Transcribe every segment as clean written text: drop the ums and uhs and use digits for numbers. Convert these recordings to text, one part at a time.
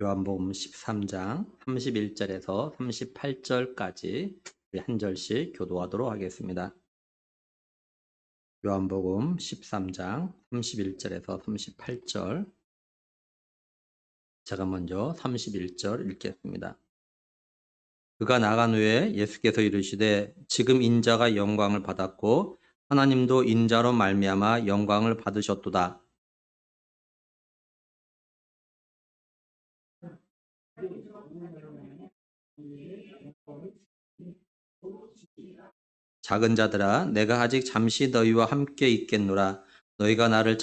요한복음 13장 31절에서 38절까지 한 절씩 교도하도록 하겠습니다. 요한복음 13장 31절에서 38절, 제가 먼저 31절 읽겠습니다. 그가 나간 후에 예수께서 이르시되 지금 인자가 영광을 받았고 하나님도 인자로 말미암아 영광을 받으셨도다. 작은 자들아, 내가 아직 잠시 너희와 함께 있겠노라. 너희가 나를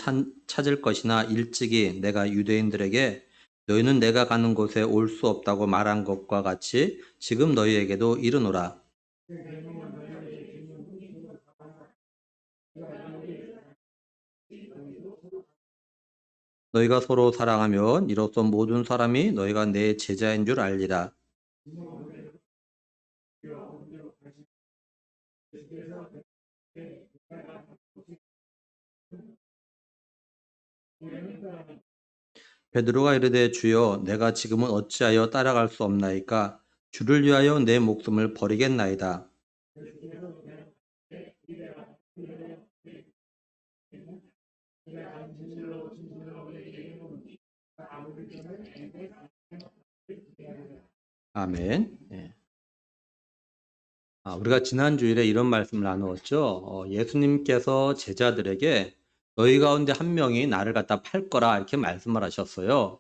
찾을 것이나 일찍이 내가 유대인들에게 너희는 내가 가는 곳에 올 수 없다고 말한 것과 같이 지금 너희에게도 이르노라. 너희가 서로 사랑하면 이로써 모든 사람이 너희가 내 제자인 줄 알리라. 베드로가 이르되 주여, 내가 지금은 어찌하여 따라갈 수 없나이까? 주를 위하여 내 목숨을 버리겠나이다. 아멘. 예. 우리가 지난 주일에 이런 말씀을 나누었죠. 예수님께서 제자들에게 너희 가운데 한 명이 나를 갖다 팔 거라 이렇게 말씀을 하셨어요.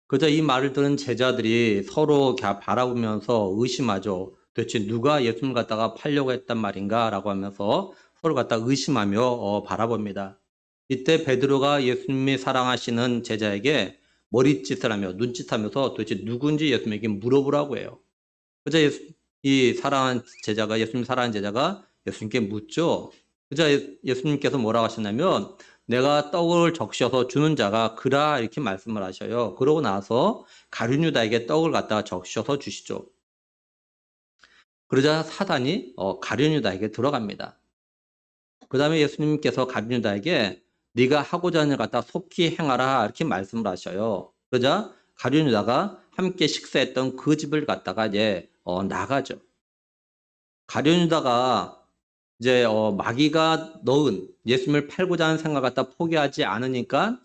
그저 이 말을 들은 제자들이 서로 바라보면서 의심하죠. 도대체 누가 예수님을 갖다가 팔려고 했단 말인가 라고 하면서 서로 갖다 의심하며 바라봅니다. 이때 베드로가 예수님이 사랑하시는 제자에게 머리짓을 하며 눈짓하면서 도대체 누군지 예수님에게 물어보라고 해요. 그저 이 사랑하는 제자가, 예수님 사랑하는 제자가 예수님께 묻죠. 그저 예수님께서 뭐라고 하셨냐면 내가 떡을 적셔서 주는 자가 그라 이렇게 말씀을 하셔요. 그러고 나서 가룟 유다에게 떡을 갖다가 적셔서 주시죠. 그러자 사단이 가룟 유다에게 들어갑니다. 그 다음에 예수님께서 가룟 유다에게 네가 하고자 하는 일 갖다 속히 행하라 이렇게 말씀을 하셔요. 그러자 가룟 유다가 함께 식사했던 그 집을 갖다가 이제 나가죠. 가룟 유다가 이제 마귀가 넣은 예수님을 팔고자 하는 생각 갖다 포기하지 않으니까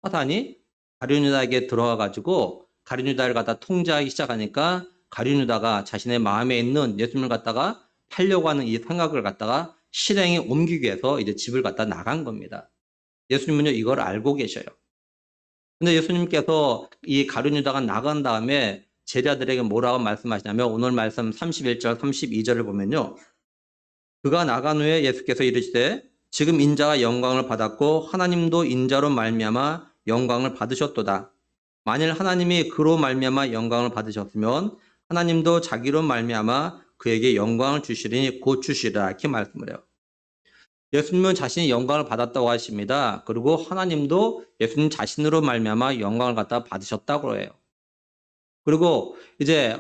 사탄이 가룟 유다에게 들어가 가지고 가룟 유다를 갖다 통제하기 시작하니까 가룟 유다가 자신의 마음에 있는 예수님을 갖다가 팔려고 하는 이 생각을 갖다가 실행에 옮기기 위해서 이제 집을 갖다 나간 겁니다. 예수님은요 이걸 알고 계셔요. 근데 예수님께서 이 가룟 유다가 나간 다음에 제자들에게 뭐라고 말씀하시냐면 오늘 말씀 31절 32절을 보면요. 그가 나간 후에 예수께서 이르시되 지금 인자가 영광을 받았고 하나님도 인자로 말미암아 영광을 받으셨도다. 만일 하나님이 그로 말미암아 영광을 받으셨으면 하나님도 자기로 말미암아 그에게 영광을 주시리니 곧 주시리라 이렇게 말씀을 해요. 예수님은 자신이 영광을 받았다고 하십니다. 그리고 하나님도 예수님 자신으로 말미암아 영광을 갖다 받으셨다고 해요. 그리고 이제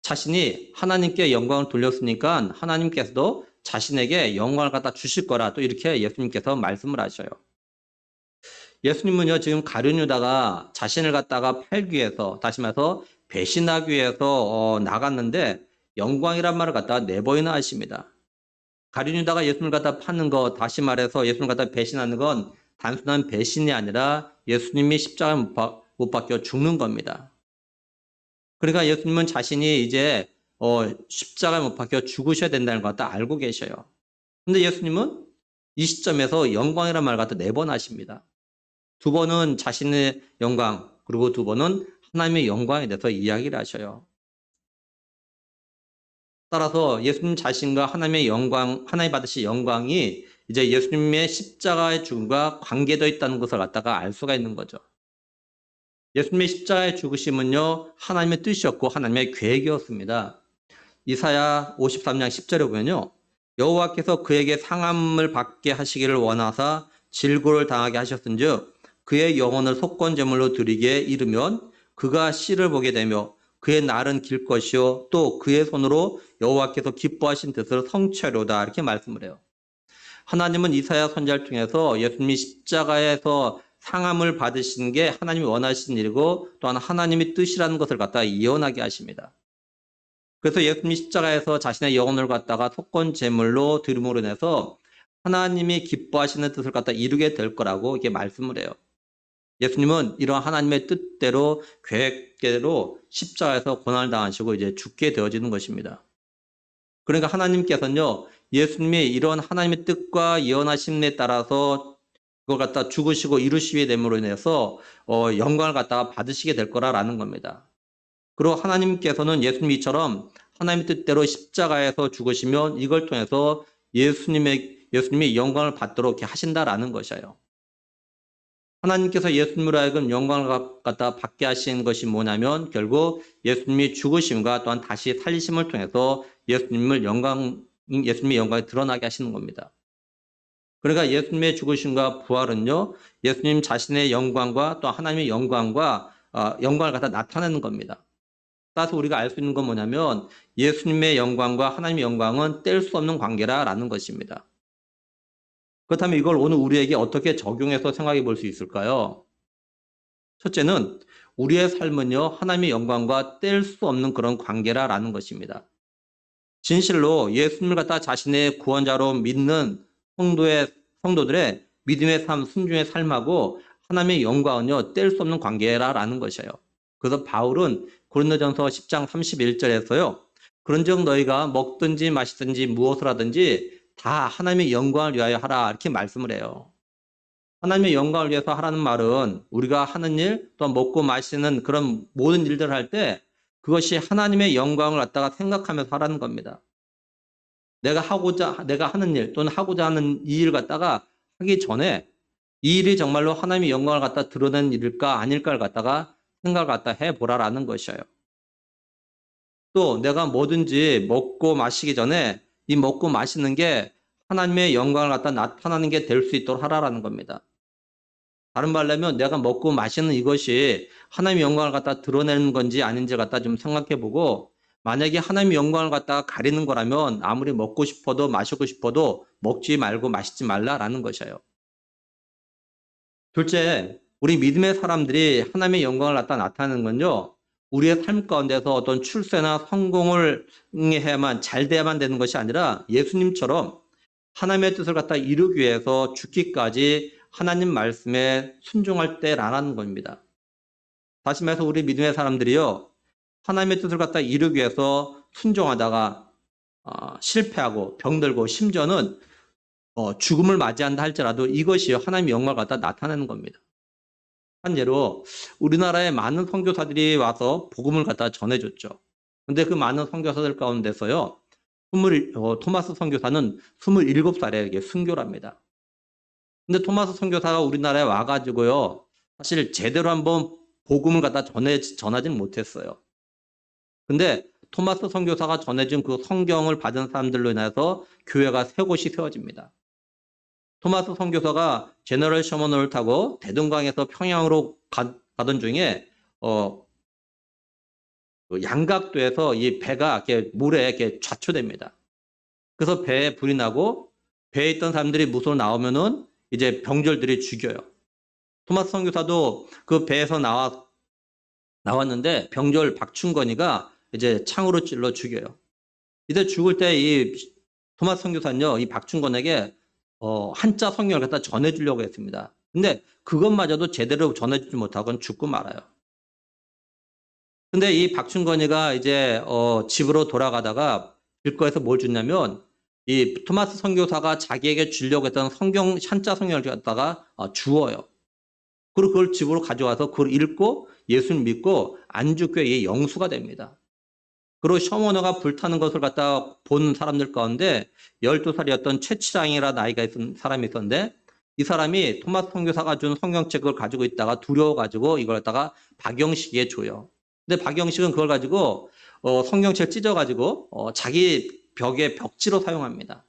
자신이 하나님께 영광을 돌렸으니까 하나님께서도 자신에게 영광을 갖다 주실 거라 또 이렇게 예수님께서 말씀을 하셔요. 예수님은요 지금 가룟 유다가 자신을 갖다가 팔기 위해서 다시 말해서 배신하기 위해서 나갔는데 영광이란 말을 갖다가 네 번이나 하십니다. 가룟 유다가 예수님을 갖다 파는 거, 다시 말해서 예수님을 갖다 배신하는 건 단순한 배신이 아니라 예수님이 십자가에 못 박혀 죽는 겁니다. 그러니까 예수님은 자신이 이제 십자가에 못 박혀 죽으셔야 된다는 걸 갖다 알고 계셔요. 근데 예수님은 이 시점에서 영광이라는 말을 갖다 네 번 하십니다. 두 번은 자신의 영광, 그리고 두 번은 하나님의 영광에 대해서 이야기를 하셔요. 따라서 예수님 자신과 하나님의 영광, 하나님 받으신 영광이 이제 예수님의 십자가의 죽음과 관계되어 있다는 것을 갖다가 알 수가 있는 거죠. 예수님의 십자가의 죽으심은요, 하나님의 뜻이었고 하나님의 계획이었습니다. 이사야 53장 10절에 보면요. 여호와께서 그에게 상함을 받게 하시기를 원하사 질고를 당하게 하셨은즉 그의 영혼을 속건제물로 드리기에 이르면 그가 씨를 보게 되며 그의 날은 길 것이요 또 그의 손으로 여호와께서 기뻐하신 뜻을 성취하려다 이렇게 말씀을 해요. 하나님은 이사야 선지자를 통해서 예수님이 십자가에서 상함을 받으시는 게 하나님이 원하시는 일이고 또한 하나님의 뜻이라는 것을 갖다가 예언하게 하십니다. 그래서 예수님이 십자가에서 자신의 영혼을 갖다가 속건 제물로 드림으로 인해서 하나님이 기뻐하시는 뜻을 갖다 이루게 될 거라고 이렇게 말씀을 해요. 예수님은 이런 하나님의 뜻대로 계획대로 십자가에서 고난을 당하시고 이제 죽게 되어지는 것입니다. 그러니까 하나님께서는요, 예수님이 이런 하나님의 뜻과 예언하심에 따라서 그걸 갖다 죽으시고 이루시게 됨으로 인해서 영광을 갖다가 받으시게 될 거라는 겁니다. 그리고 하나님께서는 예수님이처럼 하나님의 뜻대로 십자가에서 죽으시면 이걸 통해서 예수님이 영광을 받도록 이렇게 하신다라는 것이에요. 하나님께서 예수님으로 하여금 영광을 갖다 받게 하신 것이 뭐냐면 결국 예수님이 죽으심과 또한 다시 살리심을 통해서 예수님의 영광이 드러나게 하시는 겁니다. 그러니까 예수님의 죽으심과 부활은요, 예수님 자신의 영광과 또 하나님의 영광을 갖다 나타내는 겁니다. 따라서 우리가 알 수 있는 건 뭐냐면 예수님의 영광과 하나님의 영광은 뗄 수 없는 관계라는 것입니다. 그렇다면 이걸 오늘 우리에게 어떻게 적용해서 생각해 볼 수 있을까요? 첫째는 우리의 삶은요, 하나님의 영광과 뗄 수 없는 그런 관계라는 것입니다. 진실로 예수님을 갖다 자신의 구원자로 믿는 성도들의 믿음의 삶, 순종의 삶하고 하나님의 영광은요, 뗄 수 없는 관계라는 것이에요. 그래서 바울은 고린도전서 10장 31절에서요. 그런즉 너희가 먹든지 마시든지 무엇을 하든지 다 하나님의 영광을 위하여 하라 이렇게 말씀을 해요. 하나님의 영광을 위해서 하라는 말은 우리가 하는 일, 또 먹고 마시는 그런 모든 일들을 할 때 그것이 하나님의 영광을 갖다가 생각하면서 하라는 겁니다. 내가 하는 일 또는 하고자 하는 이 일을 갖다가 하기 전에 이 일이 정말로 하나님의 영광을 갖다 드러낸 일일까 아닐까를 갖다가 생각을 갖다 해보라라는 것이에요. 또 내가 뭐든지 먹고 마시기 전에 이 먹고 마시는 게 하나님의 영광을 갖다 나타나는 게 될 수 있도록 하라라는 겁니다. 다른 말로 하면 내가 먹고 마시는 이것이 하나님의 영광을 갖다 드러내는 건지 아닌지 갖다 좀 생각해 보고 만약에 하나님의 영광을 갖다가 가리는 거라면 아무리 먹고 싶어도 마시고 싶어도 먹지 말고 마시지 말라라는 것이에요. 둘째, 우리 믿음의 사람들이 하나님의 영광을 갖다 나타내는 건요. 우리의 삶 가운데서 어떤 출세나 성공을 해야만 잘 돼야만 되는 것이 아니라 예수님처럼 하나님의 뜻을 갖다 이루기 위해서 죽기까지 하나님 말씀에 순종할 때라는 겁니다. 다시 말해서 우리 믿음의 사람들이요. 하나님의 뜻을 갖다 이루기 위해서 순종하다가 실패하고 병들고 심지어는 죽음을 맞이한다 할지라도 이것이 하나님의 영광을 갖다 나타내는 겁니다. 한 예로 우리나라에 많은 선교사들이 와서 복음을 갖다 전해줬죠. 근데 그 많은 선교사들 가운데서요. 토마스 선교사는 27살에 순교랍니다. 근데 토마스 선교사가 우리나라에 와가지고요. 사실 제대로 한번 복음을 갖다 전하지는 못했어요. 근데 토마스 선교사가 전해준 그 성경을 받은 사람들로 인해서 교회가 세 곳이 세워집니다. 토마스 선교사가 제너럴 셔먼호를 타고 대동강에서 평양으로 가던 중에 양각도에서 이 배가 이렇게 물에 이렇게 좌초됩니다. 그래서 배에 불이 나고 배에 있던 사람들이 무서워 나오면은 이제 병졸들이 죽여요. 토마스 선교사도 그 배에서 나왔는데 병졸 박충건이가 이제 창으로 찔러 죽여요. 이제 죽을 때 이 토마스 선교사는요, 이 박충건에게 한자 성경을 갖다 전해주려고 했습니다. 근데 그것마저도 제대로 전해주지 못하고는 죽고 말아요. 근데 이 박충건이가 이제 집으로 돌아가다가 길거리에서 뭘 줬냐면 이 토마스 선교사가 자기에게 주려고 했던 한자 성경을 갖다가 주어요. 그리고 그걸 집으로 가져와서 그걸 읽고 예수를 믿고 안주교회의 영수가 됩니다. 그리고 셔먼호가 불타는 것을 갖다 본 사람들 가운데 12살이었던 최치랑이라 나이가 있는 사람이 있었는데 이 사람이 토마스 선교사가 준 성경책을 가지고 있다가 두려워가지고 이걸 갖다가 박영식에게 줘요. 근데 박영식은 그걸 가지고 성경책 찢어가지고 자기 벽에 벽지로 사용합니다.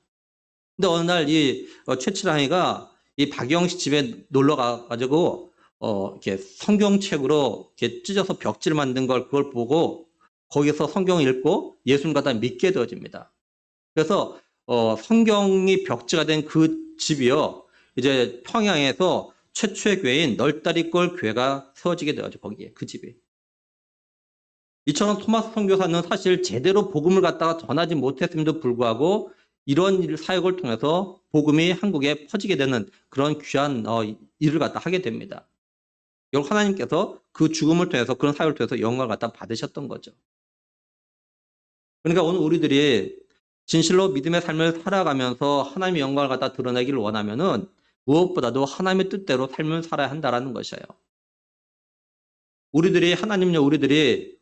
근데 어느 날 이 최치랑이가 이 박영식 집에 놀러 가가지고 이렇게 성경책으로 이렇게 찢어서 벽지를 만든 그걸 보고 거기서 성경을 읽고 예수님 갖다 믿게 되어집니다. 그래서 성경이 벽지가 된 그 집이요. 이제 평양에서 최초의 교회인 널다리골 교회가 세워지게 되어죠. 거기에 그 집이. 이처럼 토마스 선교사는 사실 제대로 복음을 갖다가 전하지 못했음에도 불구하고 이런 사역을 통해서 복음이 한국에 퍼지게 되는 그런 귀한 일을 갖다 하게 됩니다. 결국 하나님께서 그 죽음을 통해서 그런 사역을 통해서 영광을 갖다 받으셨던 거죠. 그러니까 오늘 우리들이 진실로 믿음의 삶을 살아가면서 하나님의 영광을 갖다 드러내기를 원하면은 무엇보다도 하나님의 뜻대로 삶을 살아야 한다라는 것이에요. 우리들이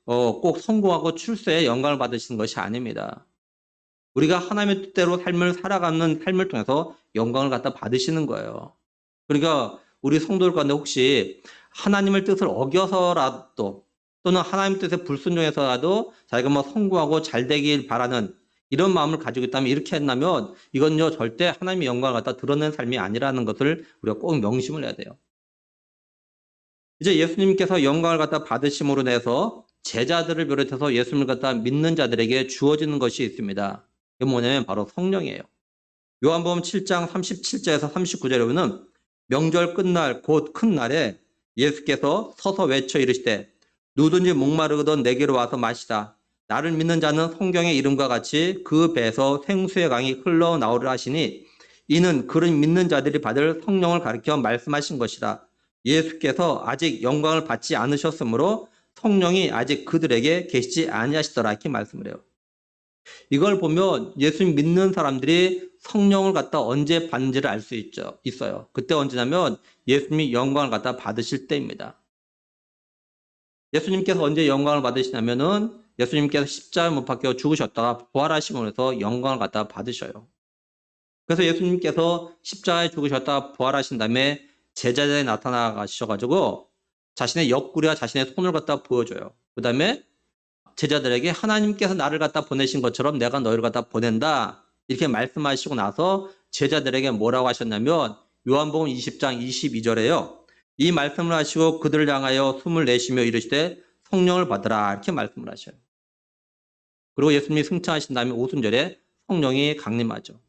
꼭 성공하고 출세에 영광을 받으시는 것이 아닙니다. 우리가 하나님의 뜻대로 삶을 살아가는 삶을 통해서 영광을 갖다 받으시는 거예요. 그러니까 우리 성도들 가운데 혹시 하나님의 뜻을 어겨서라도 또는 하나님 뜻에 불순종해서라도 자기가 뭐 성공하고 잘 되길 바라는 이런 마음을 가지고 있다면 이렇게 한다면 이건요 절대 하나님의 영광을 갖다 드러낸 삶이 아니라는 것을 우리가 꼭 명심을 해야 돼요. 이제 예수님께서 영광을 갖다 받으심으로 인해서 제자들을 비롯해서 예수님을 갖다 믿는 자들에게 주어지는 것이 있습니다. 그게 뭐냐면 바로 성령이에요. 요한복음 7장 37절에서 39절에 보면 명절 끝날 곧 큰 날에 예수께서 서서 외쳐 이르시되 누구든지 목마르거든 내게로 와서 마시다. 나를 믿는 자는 성경의 이름과 같이 그 배에서 생수의 강이 흘러나오리라 하시니 이는 그런 믿는 자들이 받을 성령을 가리켜 말씀하신 것이라. 예수께서 아직 영광을 받지 않으셨으므로 성령이 아직 그들에게 계시지 아니하시더라 이렇게 말씀을 해요. 이걸 보면 예수 믿는 사람들이 성령을 갖다 언제 받는지를 알 수 있어요. 그때 언제냐면 예수님이 영광을 갖다 받으실 때입니다. 예수님께서 언제 영광을 받으시냐면은 예수님께서 십자가에 못 박혀 죽으셨다가 부활하심으로 해서 영광을 갖다 받으셔요. 그래서 예수님께서 십자가에 죽으셨다가 부활하신 다음에 제자들에 나타나 가셔가지고 자신의 옆구리와 자신의 손을 갖다 보여줘요. 그 다음에 제자들에게 하나님께서 나를 갖다 보내신 것처럼 내가 너희를 갖다 보낸다. 이렇게 말씀하시고 나서 제자들에게 뭐라고 하셨냐면 요한복음 20장 22절에요. 이 말씀을 하시고 그들을 향하여 숨을 내쉬며 이르시되 성령을 받으라 이렇게 말씀을 하셔요. 그리고 예수님이 승천하신 다음에 오순절에 성령이 강림하죠.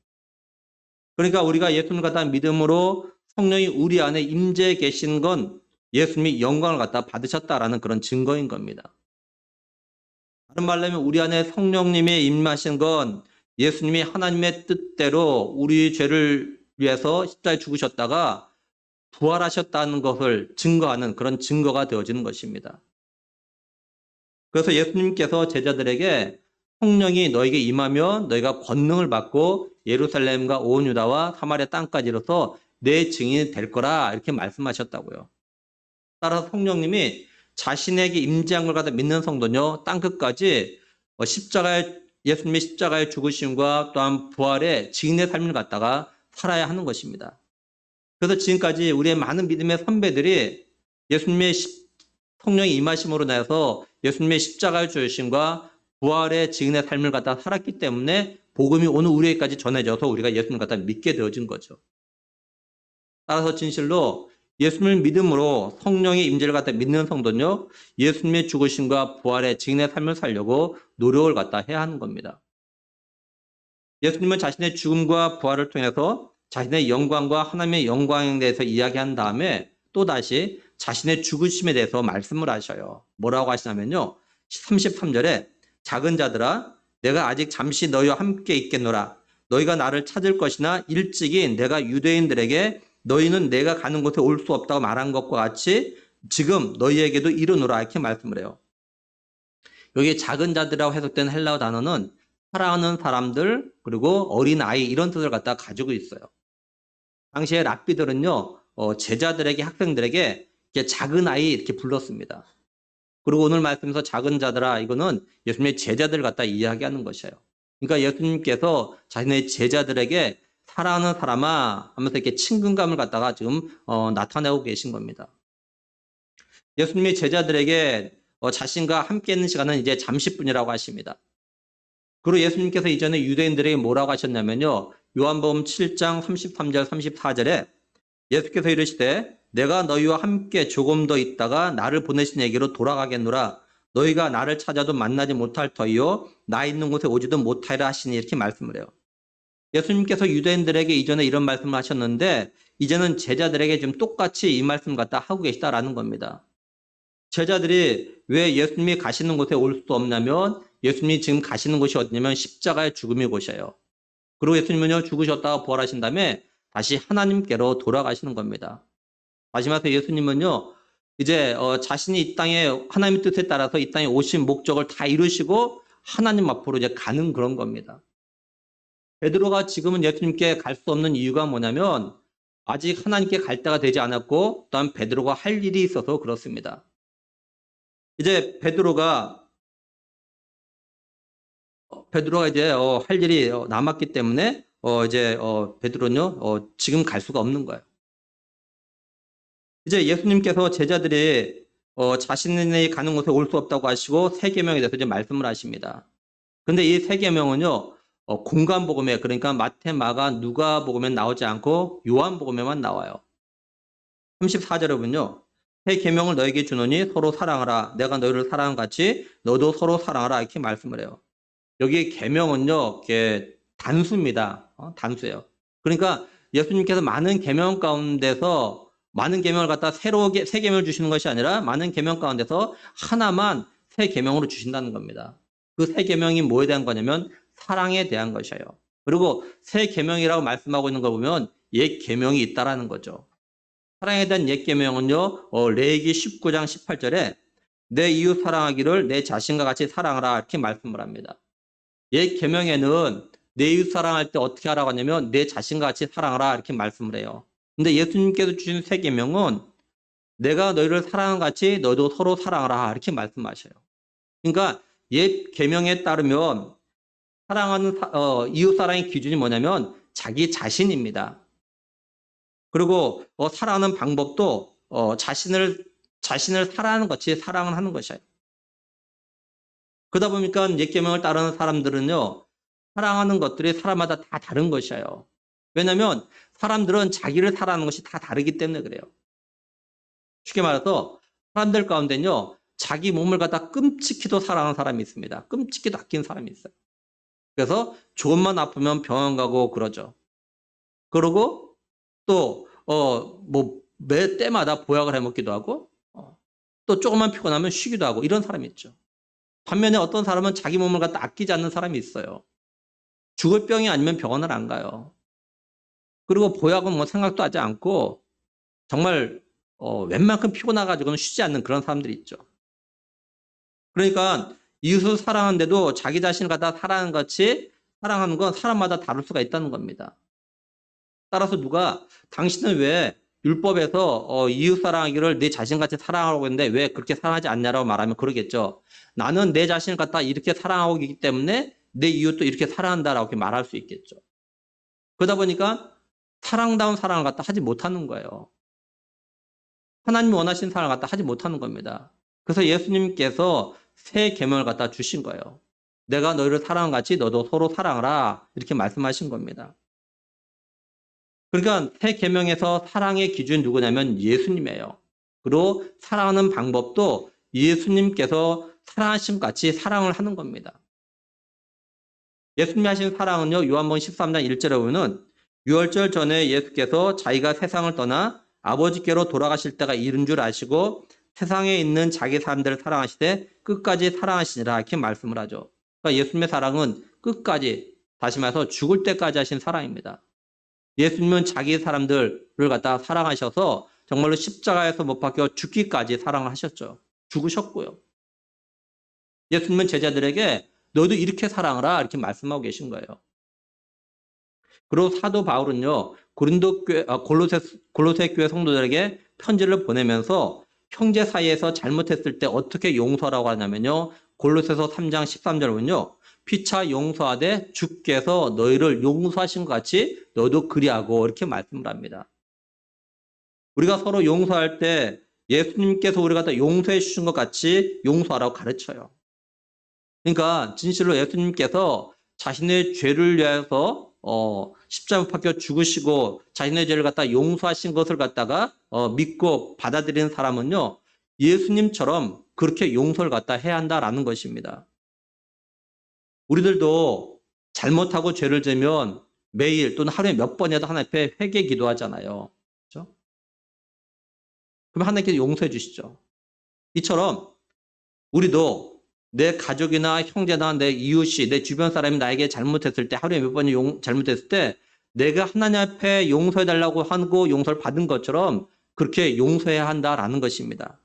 그러니까 우리가 예수님을 갖다 믿음으로 성령이 우리 안에 임재해 계신 건 예수님이 영광을 갖다 받으셨다라는 그런 증거인 겁니다. 다른 말로 하면 우리 안에 성령님이 임하신 건 예수님이 하나님의 뜻대로 우리 죄를 위해서 십자가에 죽으셨다가 부활하셨다는 것을 증거하는 그런 증거가 되어지는 것입니다. 그래서 예수님께서 제자들에게 성령이 너에게 임하면 너희가 권능을 받고 예루살렘과 온 유다와 사마리아 땅까지 이르러서 내 증인이 될 거라 이렇게 말씀하셨다고요. 따라서 성령님이 자신에게 임재한 걸 갖다 믿는 성도는요, 땅끝까지 예수님의 십자가의 죽으심과 또한 부활의 증인의 삶을 갖다가 살아야 하는 것입니다. 그래서 지금까지 우리의 많은 믿음의 선배들이 예수님의 성령이 임하심으로 인해서 예수님의 십자가의 죽으심과 부활의 증인의 삶을 갖다 살았기 때문에 복음이 오늘 우리에게까지 전해져서 우리가 예수님을 갖다 믿게 되어진 거죠. 따라서 진실로 예수님을 믿음으로 성령의 임재를 갖다 믿는 성도는요, 예수님의 죽으심과 부활의 증인의 삶을 살려고 노력을 갖다 해야 하는 겁니다. 예수님은 자신의 죽음과 부활을 통해서 자신의 영광과 하나님의 영광에 대해서 이야기한 다음에 또다시 자신의 죽으심에 대해서 말씀을 하셔요. 뭐라고 하시냐면요, 33절에 작은 자들아 내가 아직 잠시 너희와 함께 있겠노라. 너희가 나를 찾을 것이나 일찍이 내가 유대인들에게 너희는 내가 가는 곳에 올 수 없다고 말한 것과 같이 지금 너희에게도 이르노라 이렇게 말씀을 해요. 여기 작은 자들이라고 해석된 헬라어 단어는 사랑하는 사람들 그리고 어린아이 이런 뜻을 갖다 가지고 있어요. 당시에 랍비들은요 제자들에게 학생들에게 이렇게 작은 아이 이렇게 불렀습니다. 그리고 오늘 말씀에서 작은 자들아 이거는 예수님의 제자들 갖다 이야기하는 것이에요. 그러니까 예수님께서 자신의 제자들에게 사랑하는 사람아 하면서 이렇게 친근감을 갖다가 지금 나타내고 계신 겁니다. 예수님이 제자들에게 자신과 함께 있는 시간은 이제 잠시뿐이라고 하십니다. 그리고 예수님께서 이전에 유대인들에게 뭐라고 하셨냐면요. 요한복음 7장 33절 34절에 예수께서 이르시되 내가 너희와 함께 조금 더 있다가 나를 보내신 에게로 돌아가겠노라. 너희가 나를 찾아도 만나지 못할 터이요 나 있는 곳에 오지도 못하리라 하시니 이렇게 말씀을 해요. 예수님께서 유대인들에게 이전에 이런 말씀을 하셨는데 이제는 제자들에게 좀 똑같이 이 말씀 갖다 하고 계시다라는 겁니다. 제자들이 왜 예수님이 가시는 곳에 올 수 없냐면 예수님이 지금 가시는 곳이 어디냐면 십자가의 죽음의 곳이에요. 그리고 예수님은요 죽으셨다가 부활하신 다음에 다시 하나님께로 돌아가시는 겁니다. 다시 말해서 예수님은요 이제 자신이 이 땅에 하나님의 뜻에 따라서 이 땅에 오신 목적을 다 이루시고 하나님 앞으로 이제 가는 그런 겁니다. 베드로가 지금은 예수님께 갈 수 없는 이유가 뭐냐면 아직 하나님께 갈 때가 되지 않았고 또한 베드로가 할 일이 있어서 그렇습니다. 이제 베드로가 이제 할 일이 남았기 때문에 이제 베드로는요 지금 갈 수가 없는 거예요. 이제 예수님께서 제자들이 자신이 가는 곳에 올 수 없다고 하시고 세 계명에 대해서 이제 말씀을 하십니다. 근데 이 세 계명은요 공간복음에 그러니까 마태, 마가, 누가복음에 나오지 않고 요한복음에만 나와요. 34절에 보면요. 새 계명을 너에게 주노니 서로 사랑하라. 내가 너희를 사랑한 같이 너도 서로 사랑하라. 이렇게 말씀을 해요. 여기 계명은요. 이게 단수입니다. 단수예요. 그러니까 예수님께서 많은 계명 가운데서 많은 계명을 갖다 새롭게 새 계명을 주시는 것이 아니라 많은 계명 가운데서 하나만 새 계명으로 주신다는 겁니다. 그 새 계명이 뭐에 대한 거냐면 사랑에 대한 것이에요. 그리고 새 계명이라고 말씀하고 있는 거 보면 옛 계명이 있다라는 거죠. 사랑에 대한 옛 계명은요. 레위기 19장 18절에 내 이웃 사랑하기를 내 자신과 같이 사랑하라 이렇게 말씀을 합니다. 옛 계명에는 내 이웃 사랑할 때 어떻게 하라고 하냐면 내 자신과 같이 사랑하라 이렇게 말씀을 해요. 근데 예수님께서 주신 새 계명은 내가 너희를 사랑한 같이 너도 서로 사랑하라 이렇게 말씀하셔요. 그러니까 옛 계명에 따르면 사랑하는 이웃 사랑의 기준이 뭐냐면 자기 자신입니다. 그리고 사랑하는 방법도 자신을 사랑하는 것이 사랑을 하는 것이에요. 그러다 보니까 옛 계명을 따르는 사람들은요. 사랑하는 것들이 사람마다 다 다른 것이에요. 왜냐하면 사람들은 자기를 사랑하는 것이 다 다르기 때문에 그래요. 쉽게 말해서 사람들 가운데는요. 자기 몸을 갖다 끔찍히도 사랑하는 사람이 있습니다. 끔찍히도 아끼는 사람이 있어요. 그래서 조금만 아프면 병원 가고 그러죠. 그러고 또 매 때마다 보약을 해먹기도 하고 또 조금만 피곤하면 쉬기도 하고 이런 사람이 있죠. 반면에 어떤 사람은 자기 몸을 갖다 아끼지 않는 사람이 있어요. 죽을 병이 아니면 병원을 안 가요. 그리고 보약은 뭐 생각도 하지 않고 정말 웬만큼 피곤해가지고는 쉬지 않는 그런 사람들이 있죠. 그러니까 이웃을 사랑하는데도 자기 자신을 갖다 사랑하는 것이 사랑하는 건 사람마다 다를 수가 있다는 겁니다. 따라서 누가 당신은 왜 율법에서 이웃 사랑하기를 내 자신같이 사랑하고 있는데 왜 그렇게 사랑하지 않냐라고 말하면 그러겠죠. 나는 내 자신을 갖다 이렇게 사랑하고 있기 때문에 내 이웃도 이렇게 사랑한다라고 말할 수 있겠죠. 그러다 보니까 사랑다운 사랑을 갖다 하지 못하는 거예요. 하나님이 원하시는 사랑을 갖다 하지 못하는 겁니다. 그래서 예수님께서 새 계명을 갖다 주신 거예요. 내가 너희를 사랑한 같이 너도 서로 사랑하라 이렇게 말씀하신 겁니다. 그러니까 새 계명에서 사랑의 기준이 누구냐면 예수님이에요. 그리고 사랑하는 방법도 예수님께서 사랑하신 같이 사랑을 하는 겁니다. 예수님이 하신 사랑은요. 요한복음 13장 1절에 보면 유월절 전에 예수께서 자기가 세상을 떠나 아버지께로 돌아가실 때가 이른 줄 아시고 세상에 있는 자기 사람들을 사랑하시되 끝까지 사랑하시니라 이렇게 말씀을 하죠. 그러니까 예수님의 사랑은 끝까지 다시 말해서 죽을 때까지 하신 사랑입니다. 예수님은 자기 사람들을 갖다 사랑하셔서 정말로 십자가에서 못 박혀 죽기까지 사랑을 하셨죠. 죽으셨고요. 예수님은 제자들에게 너도 이렇게 사랑하라 이렇게 말씀하고 계신 거예요. 그리고 사도 바울은요. 골로새 교회 성도들에게 편지를 보내면서 형제 사이에서 잘못했을 때 어떻게 용서하라고 하냐면요. 골로새서 3장 13절 보면요. 피차 용서하되 주께서 너희를 용서하신 것 같이 너도 그리하고 이렇게 말씀을 합니다. 우리가 서로 용서할 때 예수님께서 우리 갖다 용서해 주신 것 같이 용서하라고 가르쳐요. 그러니까 진실로 예수님께서 자신의 죄를 위해서 십자가 박혀 죽으시고 자신의 죄를 갖다 용서하신 것을 갖다가 믿고 받아들이는 사람은요. 예수님처럼 그렇게 용서를 갖다 해야 한다라는 것입니다. 우리들도 잘못하고 죄를 지면 매일 또는 하루에 몇 번이라도 하나님 앞에 회개 기도하잖아요. 그럼 하나님께서 용서해 주시죠. 이처럼 우리도 내 가족이나 형제나 내 이웃이, 내 주변 사람이 나에게 잘못했을 때, 하루에 몇 번 잘못했을 때 내가 하나님 앞에 용서해달라고 하고 용서를 받은 것처럼 그렇게 용서해야 한다라는 것입니다.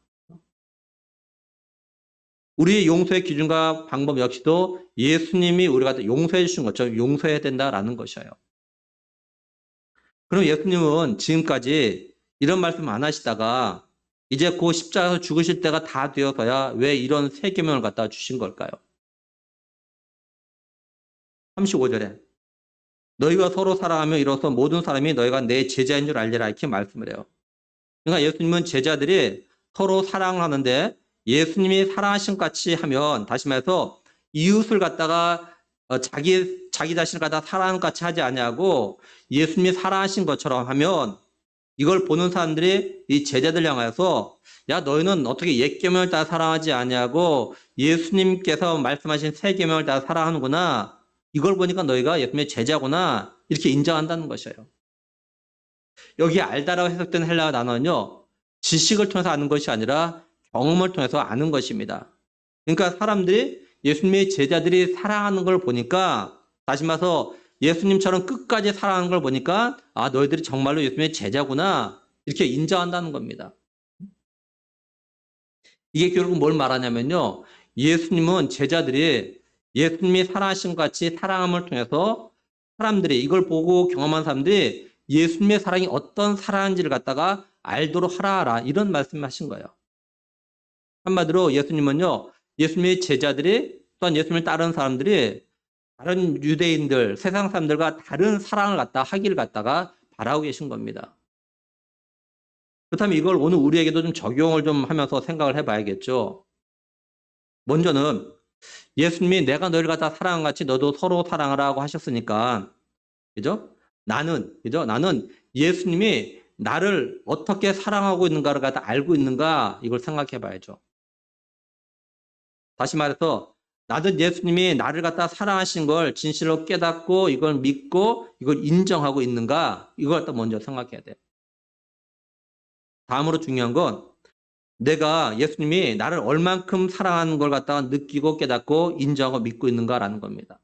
우리의 용서의 기준과 방법 역시도 예수님이 우리가 용서해 주신 것처럼 용서해야 된다라는 것이에요. 그럼 예수님은 지금까지 이런 말씀 안 하시다가 이제 그 십자가에서 죽으실 때가 다 되어서야 왜 이런 세 계명을 갖다 주신 걸까요? 35절에 너희가 서로 사랑하며 이로써 모든 사람이 너희가 내 제자인 줄 알리라 이렇게 말씀을 해요. 그러니까 예수님은 제자들이 서로 사랑을 하는데 예수님이 사랑하신 것 같이 하면, 다시 말해서 이웃을 갖다가 자기 자신을 갖다 사랑하는 것 같이 하지 아니하고 예수님이 사랑하신 것처럼 하면 이걸 보는 사람들이 이 제자들 향해서 야 너희는 어떻게 옛 계명을 따라 사랑하지 아니하고 예수님께서 말씀하신 새 계명을 따라 사랑하는구나. 이걸 보니까 너희가 예수님의 제자구나. 이렇게 인정한다는 것이에요. 여기 알다라고 해석된 헬라어 단어는요. 지식을 통해서 아는 것이 아니라 경험을 통해서 아는 것입니다. 그러니까 사람들이 예수님의 제자들이 사랑하는 걸 보니까, 다시 말해서 예수님처럼 끝까지 사랑하는 걸 보니까 아 너희들이 정말로 예수님의 제자구나 이렇게 인정한다는 겁니다. 이게 결국 뭘 말하냐면요. 예수님은 제자들이 예수님이 사랑하신 것 같이 사랑함을 통해서 사람들이 이걸 보고 경험한 사람들이 예수님의 사랑이 어떤 사랑인지를 갖다가 알도록 하라 이런 말씀을 하신 거예요. 한마디로 예수님은요. 예수님의 제자들이 또한 예수님을 따르는 사람들이 다른 유대인들, 세상 사람들과 다른 사랑을 갖다 하기를 갖다가 바라고 계신 겁니다. 그렇다면 이걸 오늘 우리에게도 좀 적용을 좀 하면서 생각을 해봐야겠죠. 먼저는 예수님이 내가 너희를 갖다 사랑한 같이 너도 서로 사랑하라고 하셨으니까, 그죠? 나는 예수님이 나를 어떻게 사랑하고 있는가를 갖다 알고 있는가 이걸 생각해 봐야죠. 다시 말해서 나는 예수님이 나를 갖다 사랑하신 걸 진실로 깨닫고 이걸 믿고 이걸 인정하고 있는가 이걸 갖다 먼저 생각해야 돼요. 다음으로 중요한 건 내가 예수님이 나를 얼만큼 사랑하는 걸 갖다가 느끼고 깨닫고 인정하고 믿고 있는가라는 겁니다.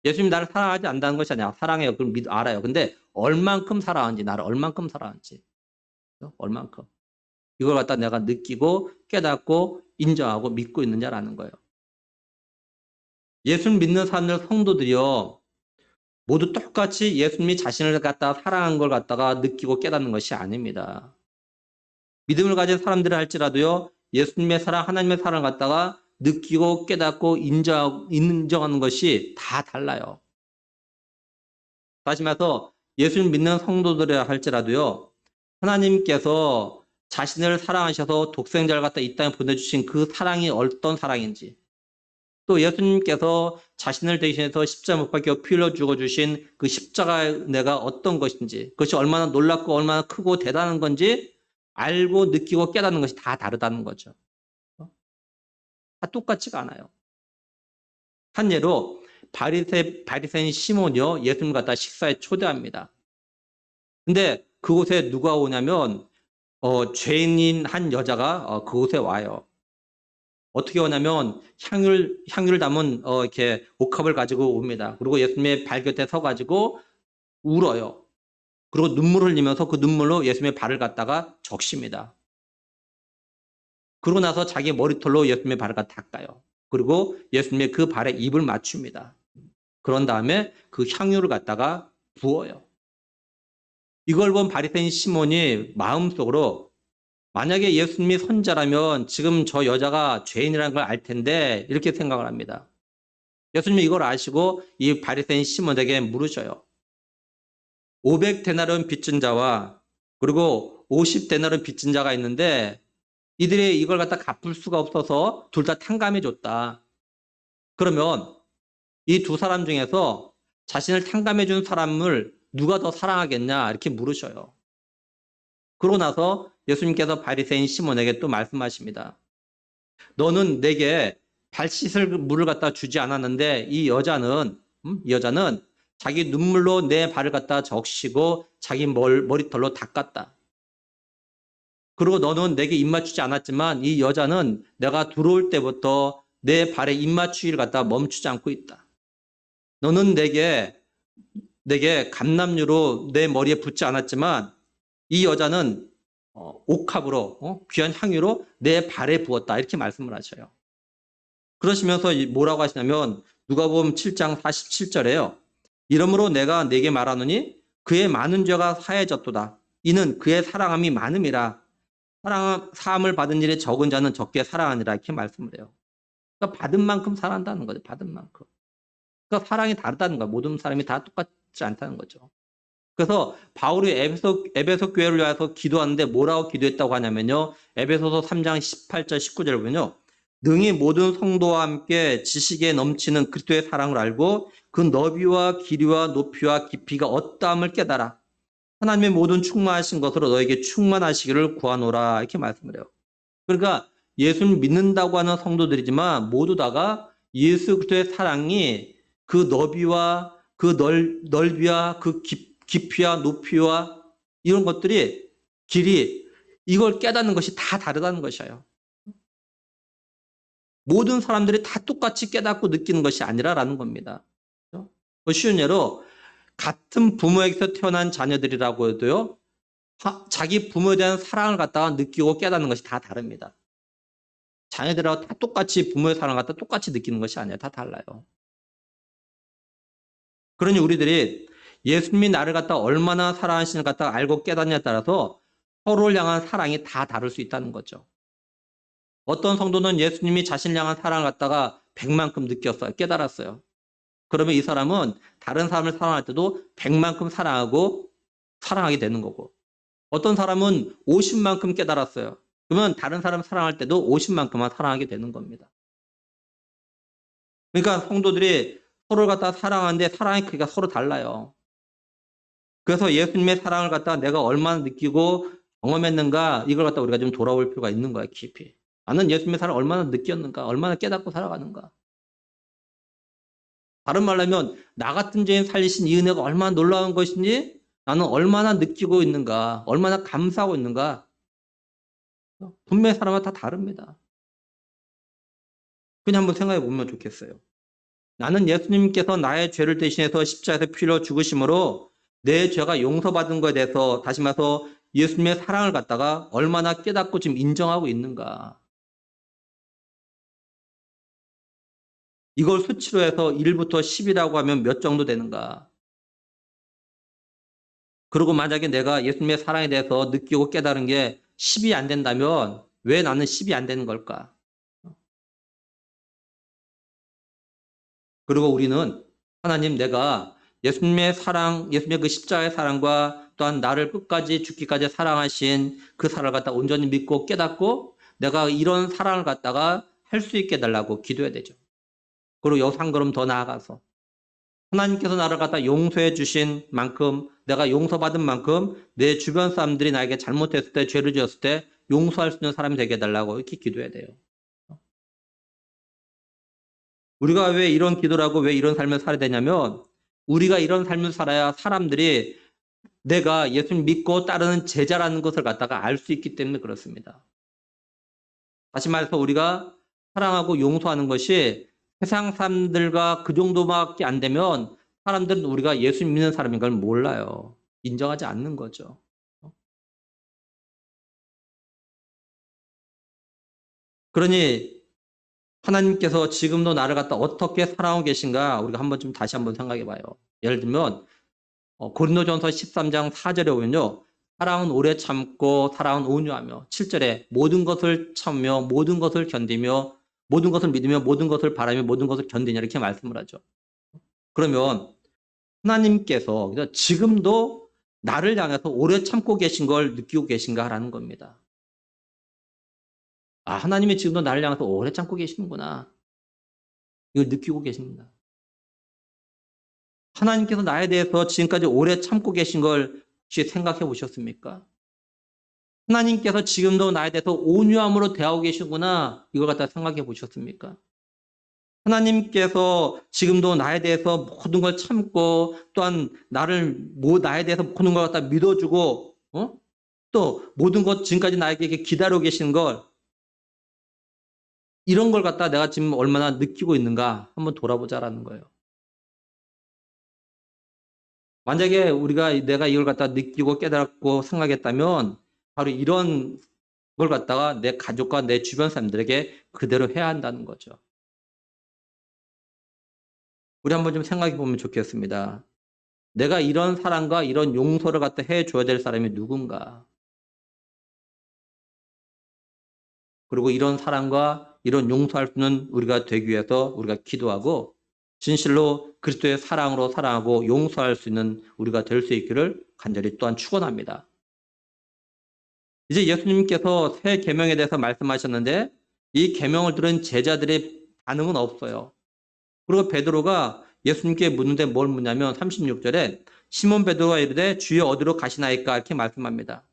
예수님이 나를 사랑하지 않는다는 것이 아니라 사랑해요. 그걸 알아요. 근데 얼만큼 사랑하는지, 나를 얼만큼 사랑하는지, 얼만큼 이걸 갖다 내가 느끼고 깨닫고 인정하고 믿고 있느냐라는 거예요. 예수님 믿는 사람들 성도들이요 모두 똑같이 예수님이 자신을 갖다 사랑한 걸 갖다가 느끼고 깨닫는 것이 아닙니다. 믿음을 가진 사람들이 할지라도요 예수님의 사랑, 하나님의 사랑을 갖다가 느끼고 깨닫고 인정하는 것이 다 달라요. 다시 말해서 예수님 믿는 성도들이라 할지라도요 하나님께서 자신을 사랑하셔서 독생자를 갖다 이 땅에 보내주신 그 사랑이 어떤 사랑인지, 또 예수님께서 자신을 대신해서 십자가 못 박혀 피 흘려 죽어주신 그 십자가의 은혜가 어떤 것인지, 그것이 얼마나 놀랍고 얼마나 크고 대단한 건지 알고 느끼고 깨닫는 것이 다 다르다는 거죠. 다 똑같지가 않아요. 한 예로 바리새인 시몬이요 예수님 갖다 식사에 초대합니다. 근데 그곳에 누가 오냐면 죄인인 한 여자가 그곳에 와요. 어떻게 오냐면 향유를 담은 이렇게 옥합을 가지고 옵니다. 그리고 예수님의 발곁에 서 가지고 울어요. 그리고 눈물을 흘리면서 그 눈물로 예수님의 발을 갖다가 적십니다. 그러고 나서 자기 머리털로 예수님의 발을 갖다 닦아요. 그리고 예수님의 그 발에 입을 맞춥니다. 그런 다음에 그 향유를 갖다가 부어요. 이걸 본 바리새인 시몬이 마음속으로 만약에 예수님이 선자라면 지금 저 여자가 죄인이라는 걸 알 텐데 이렇게 생각을 합니다. 예수님이 이걸 아시고 이 바리새인 시몬에게 물으셔요. 500데나리온 빚진 자와 그리고 50데나리온 빚진 자가 있는데 이들이 이걸 갖다 갚을 수가 없어서 둘 다 탕감해 줬다. 그러면 이 두 사람 중에서 자신을 탕감해 준 사람을 누가 더 사랑하겠냐 이렇게 물으셔요. 그러고 나서 예수님께서 바리새인 시몬에게 또 말씀하십니다. 너는 내게 발 씻을 물을 갖다 주지 않았는데 이 여자는 자기 눈물로 내 발을 갖다 적시고 자기 머리털로 닦았다. 그리고 너는 내게 입맞추지 않았지만 이 여자는 내가 들어올 때부터 내 발에 입맞추기를 갖다 멈추지 않고 있다. 너는 내게 감람유로 내 머리에 붓지 않았지만 이 여자는 옥합으로 귀한 향유로 내 발에 부었다. 이렇게 말씀을 하셔요. 그러시면서 뭐라고 하시냐면 누가복음 7장 47절에요. 이러므로 내가 네게 말하노니 그의 많은 죄가 사해졌도다. 이는 그의 사랑함이 많음이라. 사함을 받은 일이 적은 자는 적게 사랑하니라. 이렇게 말씀을 해요. 그러니까 받은 만큼 사랑한다는 거죠. 받은 만큼. 그러니까 사랑이 다르다는 거예요. 모든 사람이 다 똑같지 않다는 거죠. 그래서 바울이 에베소 교회를 위해서 기도하는데 뭐라고 기도했다고 하냐면요. 에베소서 3장 18절 19절 보면요. 능히 모든 성도와 함께 지식에 넘치는 그리스도의 사랑을 알고 그 너비와 길이와 높이와 깊이가 어떠함을 깨달아 하나님의 모든 충만하신 것으로 너에게 충만하시기를 구하노라. 이렇게 말씀을 해요. 그러니까 예수를 믿는다고 하는 성도들이지만 모두 다가 예수 그리스도의 사랑이 그 너비와 그 넓이와 그 깊이와 높이와 이런 것들이 길이 이걸 깨닫는 것이 다 다르다는 것이에요. 모든 사람들이 다 똑같이 깨닫고 느끼는 것이 아니라라는 겁니다. 쉬운 예로 같은 부모에게서 태어난 자녀들이라고 해도요. 자기 부모에 대한 사랑을 갖다가 느끼고 깨닫는 것이 다 다릅니다. 자녀들하고 다 똑같이 부모의 사랑을 갖다 똑같이 느끼는 것이 아니에요. 다 달라요. 그러니 우리들이 예수님이 나를 갖다 얼마나 사랑하시는 것 갖다 알고 깨닫냐에 따라서 서로를 향한 사랑이 다 다를 수 있다는 거죠. 어떤 성도는 예수님이 자신을 향한 사랑을 갖다가 100만큼 느꼈어요. 깨달았어요. 그러면 이 사람은 다른 사람을 사랑할 때도 100만큼 사랑하게 되는 거고 어떤 사람은 50만큼 깨달았어요. 그러면 다른 사람 사랑할 때도 50만큼만 사랑하게 되는 겁니다. 그러니까 성도들이 서로를 갖다 사랑하는데 사랑의 크기가 서로 달라요. 그래서 예수님의 사랑을 갖다 내가 얼마나 느끼고 경험했는가 이걸 갖다 우리가 좀 돌아볼 필요가 있는 거야. 깊이. 나는 예수님의 사랑을 얼마나 느꼈는가 얼마나 깨닫고 살아가는가. 다른 말로 하면 나 같은 죄인 살리신 이 은혜가 얼마나 놀라운 것인지 나는 얼마나 느끼고 있는가 얼마나 감사하고 있는가. 분명히 사람마다 다 다릅니다. 그냥 한번 생각해 보면 좋겠어요. 나는 예수님께서 나의 죄를 대신해서 십자가에서 피로 죽으심으로 내 죄가 용서받은 것에 대해서 다시 말해서 예수님의 사랑을 갖다가 얼마나 깨닫고 지금 인정하고 있는가. 이걸 수치로 해서 1부터 10이라고 하면 몇 정도 되는가. 그리고 만약에 내가 예수님의 사랑에 대해서 느끼고 깨달은 게 10이 안 된다면 왜 나는 10이 안 되는 걸까? 그리고 우리는 하나님 내가 예수님의 사랑, 예수님의 그 십자가의 사랑과 또한 나를 끝까지 죽기까지 사랑하신 그 사랑을 갖다 온전히 믿고 깨닫고 내가 이런 사랑을 갖다가 할 수 있게 해달라고 기도해야 되죠. 그리고 여기서 한 걸음 더 나아가서 하나님께서 나를 갖다 용서해 주신 만큼 내가 용서받은 만큼 내 주변 사람들이 나에게 잘못했을 때 죄를 지었을 때 용서할 수 있는 사람이 되게 해달라고 이렇게 기도해야 돼요. 우리가 왜 이런 기도를 하고 왜 이런 삶을 살아야 되냐면 우리가 이런 삶을 살아야 사람들이 내가 예수님 믿고 따르는 제자라는 것을 갖다가 알 수 있기 때문에 그렇습니다. 다시 말해서 우리가 사랑하고 용서하는 것이 세상 사람들과 그 정도밖에 안 되면 사람들은 우리가 예수님 믿는 사람인 걸 몰라요. 인정하지 않는 거죠. 그러니 하나님께서 지금도 나를 갖다 어떻게 사랑하고 계신가 우리가 한번 좀 다시 한번 생각해 봐요. 예를 들면 고린도전서 13장 4절에 보면요. 사랑은 오래 참고 사랑은 온유하며 7절에 모든 것을 참으며 모든 것을 견디며 모든 것을 믿으며 모든 것을 바라며 모든 것을 견디냐 이렇게 말씀을 하죠. 그러면 하나님께서 지금도 나를 향해서 오래 참고 계신 걸 느끼고 계신가 라는 겁니다. 아, 하나님이 지금도 나를 향해서 오래 참고 계시는구나. 이걸 느끼고 계십니다. 하나님께서 나에 대해서 지금까지 오래 참고 계신 걸 혹시 생각해 보셨습니까? 하나님께서 지금도 나에 대해서 온유함으로 대하고 계시구나. 이걸 갖다 생각해 보셨습니까? 하나님께서 지금도 나에 대해서 모든 걸 참고 또한 나에 대해서 모든 걸 갖다 믿어주고 또 모든 것 지금까지 나에게 이렇게 기다리고 계신 걸 이런 걸 갖다 내가 지금 얼마나 느끼고 있는가 한번 돌아보자라는 거예요. 만약에 내가 이걸 갖다 느끼고 깨달았고 생각했다면 바로 이런 걸 갖다가 내 가족과 내 주변 사람들에게 그대로 해야 한다는 거죠. 우리 한번 좀 생각해 보면 좋겠습니다. 내가 이런 사랑과 이런 용서를 갖다 해줘야 될 사람이 누군가. 그리고 이런 사랑과 이런 용서할 수 있는 우리가 되기 위해서 우리가 기도하고 진실로 그리스도의 사랑으로 사랑하고 용서할 수 있는 우리가 될 수 있기를 간절히 또한 축원합니다. 이제 예수님께서 새 계명에 대해서 말씀하셨는데 이 계명을 들은 제자들의 반응은 없어요. 그리고 베드로가 예수님께 묻는데 뭘 묻냐면 36절에 시몬 베드로가 이르되 주여 어디로 가시나이까 이렇게 말씀합니다.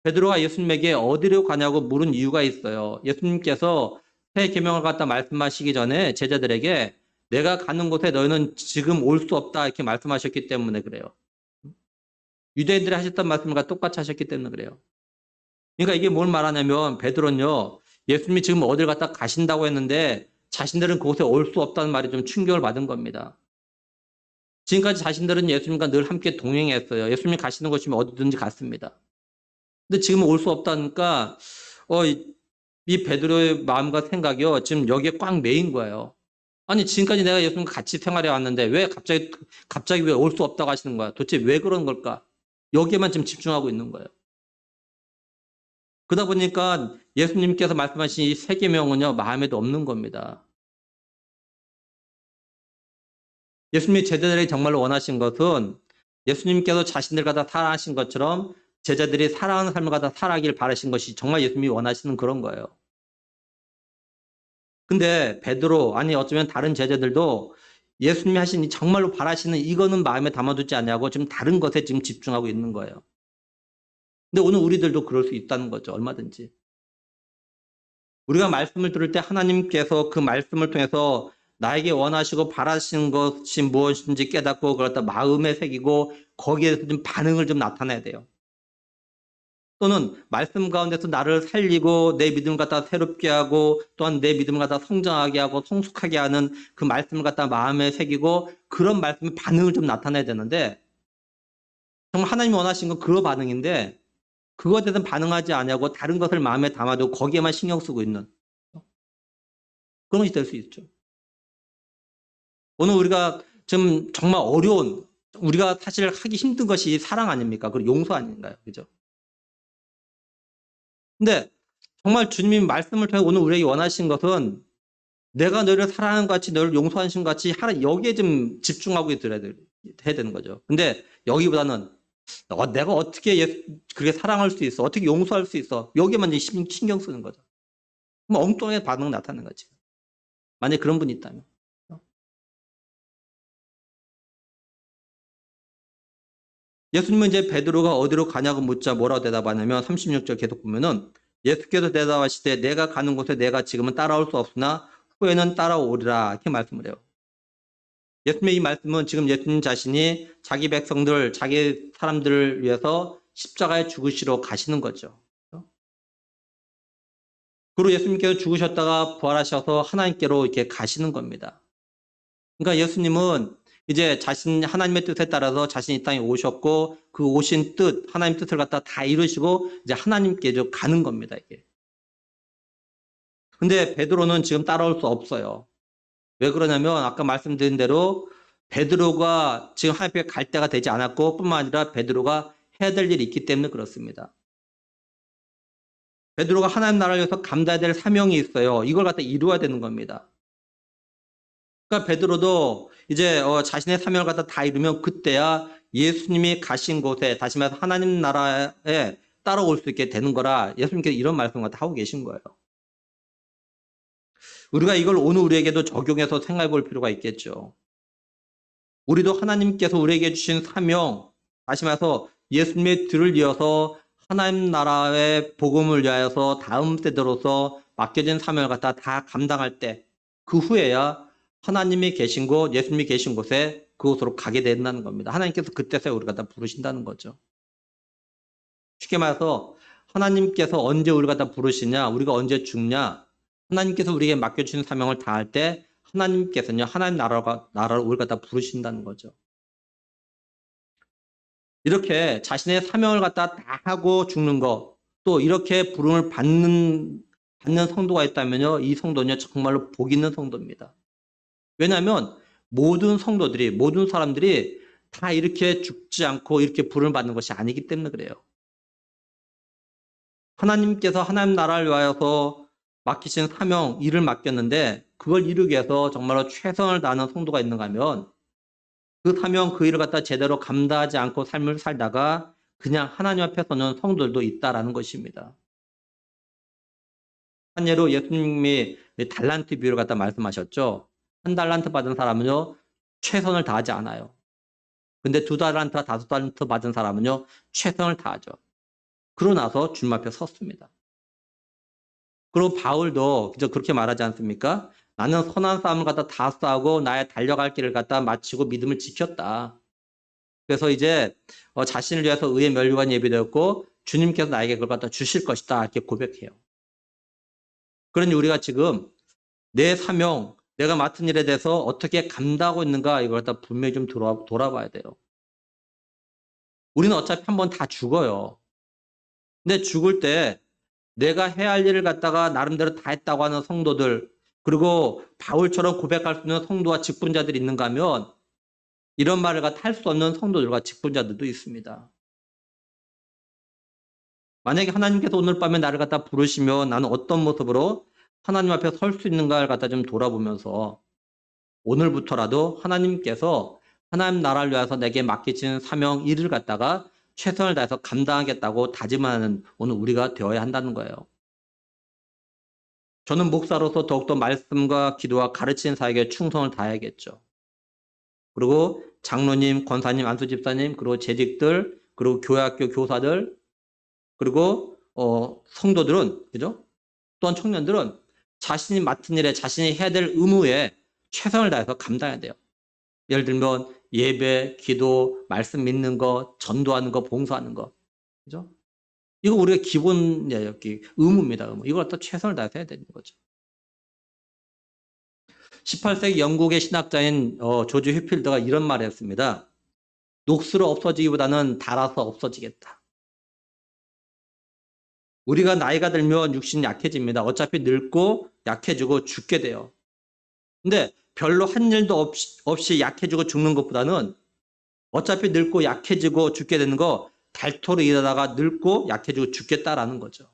베드로가 예수님에게 어디로 가냐고 물은 이유가 있어요. 예수님께서 새 계명을 갖다 말씀하시기 전에 제자들에게 내가 가는 곳에 너희는 지금 올 수 없다 이렇게 말씀하셨기 때문에 그래요. 유대인들이 하셨던 말씀과 똑같이 하셨기 때문에 그래요. 그러니까 이게 뭘 말하냐면 베드로는요. 예수님이 지금 어딜 갖다 가신다고 했는데 자신들은 그곳에 올 수 없다는 말이 좀 충격을 받은 겁니다. 지금까지 자신들은 예수님과 늘 함께 동행했어요. 예수님이 가시는 곳이면 어디든지 갔습니다. 근데 지금은 올 수 없다니까 이 베드로의 마음과 생각이요. 지금 여기에 꽉 매인 거예요. 아니 지금까지 내가 예수님과 같이 생활해 왔는데 왜 갑자기 왜 올 수 없다고 하시는 거야? 도대체 왜 그런 걸까? 여기에만 지금 집중하고 있는 거예요. 그러다 보니까 예수님께서 말씀하신 이 세 계명은요 마음에도 없는 겁니다. 예수님이 제자들에게 정말로 원하신 것은 예수님께서 자신들 갖다 사랑하신 것처럼 제자들이 사랑하는 삶을 갖다 살아가길 바라신 것이 정말 예수님이 원하시는 그런 거예요. 근데 베드로 아니 어쩌면 다른 제자들도 예수님이 하신 정말로 바라시는 이거는 마음에 담아두지 않냐고 지금 다른 것에 지금 집중하고 있는 거예요. 근데 오늘 우리들도 그럴 수 있다는 거죠. 얼마든지. 우리가 말씀을 들을 때 하나님께서 그 말씀을 통해서 나에게 원하시고 바라시는 것이 무엇인지 깨닫고 그걸 갖다 마음에 새기고 거기에서 좀 반응을 좀 나타내야 돼요. 또는 말씀 가운데서 나를 살리고 내 믿음을 갖다 새롭게 하고 또한 내 믿음을 갖다 성장하게 하고 성숙하게 하는 그 말씀을 갖다 마음에 새기고 그런 말씀의 반응을 좀 나타내야 되는데 정말 하나님이 원하신 건 그 반응인데 그것에 대해서 반응하지 않냐고 다른 것을 마음에 담아두고 거기에만 신경 쓰고 있는 그런 것이 될 수 있죠. 오늘 우리가 지금 정말 어려운 우리가 사실 하기 힘든 것이 사랑 아닙니까? 그리고 용서 아닌가요? 그죠? 근데 정말 주님이 말씀을 통해 오늘 우리에게 원하신 것은 내가 너를 사랑하는 것 같이 너를 용서하신 것 같이 여기에 좀 집중하고 있어야 해야 되는 거죠. 근데 여기보다는 내가 어떻게 그렇게 사랑할 수 있어? 어떻게 용서할 수 있어? 여기에만 신경 쓰는 거죠. 그럼 엉뚱하게 반응 나타나는 거지. 만약에 그런 분이 있다면. 예수님은 이제 베드로가 어디로 가냐고 묻자 뭐라고 대답하냐면 36절 계속 보면은 예수께서 대답하시되 내가 가는 곳에 내가 지금은 따라올 수 없으나 후에는 따라오리라 이렇게 말씀을 해요. 예수님의 이 말씀은 지금 예수님 자신이 자기 백성들, 자기 사람들을 위해서 십자가에 죽으시러 가시는 거죠. 그리고 예수님께서 죽으셨다가 부활하셔서 하나님께로 이렇게 가시는 겁니다. 그러니까 예수님은 이제 하나님의 뜻에 따라서 자신이 이 땅에 오셨고 그 오신 뜻, 하나님 뜻을 갖다 다 이루시고 이제 하나님께 가는 겁니다, 이게. 근데 베드로는 지금 따라올 수 없어요. 왜 그러냐면 아까 말씀드린 대로 베드로가 지금 하나님께 갈 때가 되지 않았고 뿐만 아니라 베드로가 해야 될 일이 있기 때문에 그렇습니다. 베드로가 하나님 나라를 위해서 감당해야 될 사명이 있어요. 이걸 갖다 이루어야 되는 겁니다. 그러니까 베드로도 이제 자신의 사명을 갖다 다 이루면 그때야 예수님이 가신 곳에 다시 말해서 하나님 나라에 따라올 수 있게 되는 거라 예수님께서 이런 말씀을 다 하고 계신 거예요. 우리가 이걸 오늘 우리에게도 적용해서 생각해 볼 필요가 있겠죠. 우리도 하나님께서 우리에게 주신 사명, 다시 말해서 예수님의 뒤를 이어서 하나님 나라의 복음을 위하여서 다음 세대로서 맡겨진 사명을 갖다 다 감당할 때 그 후에야 하나님이 계신 곳, 예수님이 계신 곳에 그곳으로 가게 된다는 겁니다. 하나님께서 그때서야 우리가 다 부르신다는 거죠. 쉽게 말해서 하나님께서 언제 우리를 갖다 부르시냐, 우리가 언제 죽냐, 하나님께서 우리에게 맡겨주신 사명을 다할 때 하나님께서는요, 하나님 나라로 우리를 갖다 부르신다는 거죠. 이렇게 자신의 사명을 갖다 다 하고 죽는 거, 또 이렇게 부름을 받는 성도가 있다면요, 이 성도는요, 정말로 복 있는 성도입니다. 왜냐하면 모든 성도들이, 모든 사람들이 다 이렇게 죽지 않고 이렇게 부름을 받는 것이 아니기 때문에 그래요. 하나님께서 하나님 나라를 위하여서 맡기신 사명, 일을 맡겼는데 그걸 이루기 위해서 정말로 최선을 다하는 성도가 있는가 하면 그 사명, 그 일을 갖다 제대로 감당하지 않고 삶을 살다가 그냥 하나님 앞에 서는 성도들도 있다라는 것입니다. 한 예로 예수님이 달란트 비유를 갖다 말씀하셨죠. 한 달란트 받은 사람은요, 최선을 다하지 않아요. 근데 2달란트나 5달란트 받은 사람은요, 최선을 다하죠. 그러고 나서 주님 앞에 섰습니다. 그리고 바울도 그렇게 말하지 않습니까? 나는 선한 싸움을 갖다 다 싸우고 나의 달려갈 길을 갖다 마치고 믿음을 지켰다. 그래서 이제 자신을 위해서 의의 면류관 예비되었고 주님께서 나에게 그걸 갖다 주실 것이다. 이렇게 고백해요. 그러니 우리가 지금 내 사명, 내가 맡은 일에 대해서 어떻게 감당하고 있는가 이걸 갖다 분명히 좀 돌아봐야 돼요. 우리는 어차피 한번 다 죽어요. 근데 죽을 때 내가 해야 할 일을 갖다가 나름대로 다 했다고 하는 성도들, 그리고 바울처럼 고백할 수 있는 성도와 직분자들이 있는가 하면 이런 말을 갖다 할 수 없는 성도들과 직분자들도 있습니다. 만약에 하나님께서 오늘 밤에 나를 갖다 부르시면 나는 어떤 모습으로 하나님 앞에 설 수 있는가를 갖다 좀 돌아보면서 오늘부터라도 하나님께서 하나님 나라를 위해서 내게 맡기신 사명 일을 갖다가 최선을 다해서 감당하겠다고 다짐하는 오늘 우리가 되어야 한다는 거예요. 저는 목사로서 더욱더 말씀과 기도와 가르치는 사역에 충성을 다해야겠죠. 그리고 장로님, 권사님, 안수집사님, 그리고 재직들, 그리고 교회학교 교사들, 그리고 성도들은, 그죠? 또한 청년들은 자신이 맡은 일에, 자신이 해야 될 의무에 최선을 다해서 감당해야 돼요. 예를 들면 예배, 기도, 말씀 믿는 거, 전도하는 거, 봉사하는 거, 그죠? 이거 우리가 기본 의무입니다. 의무. 이걸 또 최선을 다해서 해야 되는 거죠. 18세기 영국의 신학자인 조지 휘필드가 이런 말을 했습니다. 녹슬어 없어지기보다는 닳아서 없어지겠다. 우리가 나이가 들면 육신이 약해집니다. 어차피 늙고 약해지고 죽게 돼요. 근데 별로 한 일도 없이 약해지고 죽는 것보다는 어차피 늙고 약해지고 죽게 되는 거 닳도록 일하다가 늙고 약해지고 죽겠다라는 거죠.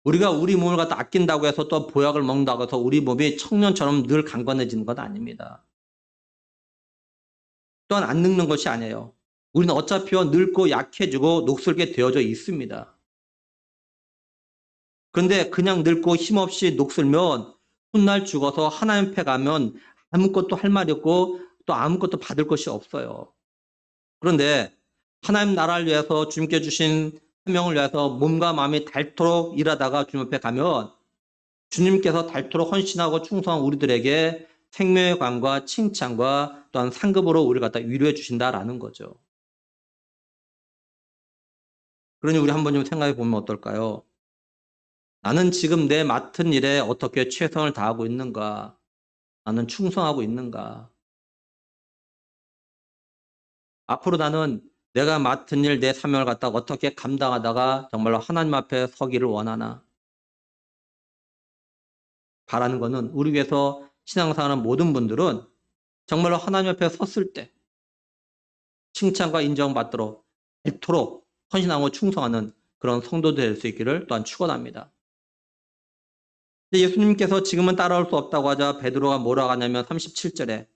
우리가 우리 몸을 갖다 아낀다고 해서 또 보약을 먹는다고 해서 우리 몸이 청년처럼 늘 강건해지는 건 아닙니다. 또한 안 늙는 것이 아니에요. 우리는 어차피 늙고 약해지고 녹슬게 되어져 있습니다. 그런데 그냥 늙고 힘없이 녹슬면 훗날 죽어서 하나님 앞에 가면 아무것도 할 말이 없고 또 아무것도 받을 것이 없어요. 그런데 하나님 나라를 위해서 주님께 주신 사명을 위해서 몸과 마음이 닳도록 일하다가 주님 앞에 가면 주님께서 닳도록 헌신하고 충성한 우리들에게 생명의 관과 칭찬과 또한 상급으로 우리를 갖다 위로해 주신다라는 거죠. 그러니 우리 한번 좀 생각해 보면 어떨까요? 나는 지금 내 맡은 일에 어떻게 최선을 다하고 있는가? 나는 충성하고 있는가? 앞으로 나는 내가 맡은 일, 내 사명을 갖다가 어떻게 감당하다가 정말로 하나님 앞에 서기를 원하나? 바라는 것은 우리 위해서 신앙생활하는 모든 분들은 정말로 하나님 앞에 섰을 때 칭찬과 인정받도록 닳도록 헌신하고 충성하는 그런 성도들 될 수 있기를 또한 축원합니다. 예수님께서 지금은 따라올 수 없다고 하자 베드로가 뭐라고 하냐면 37절에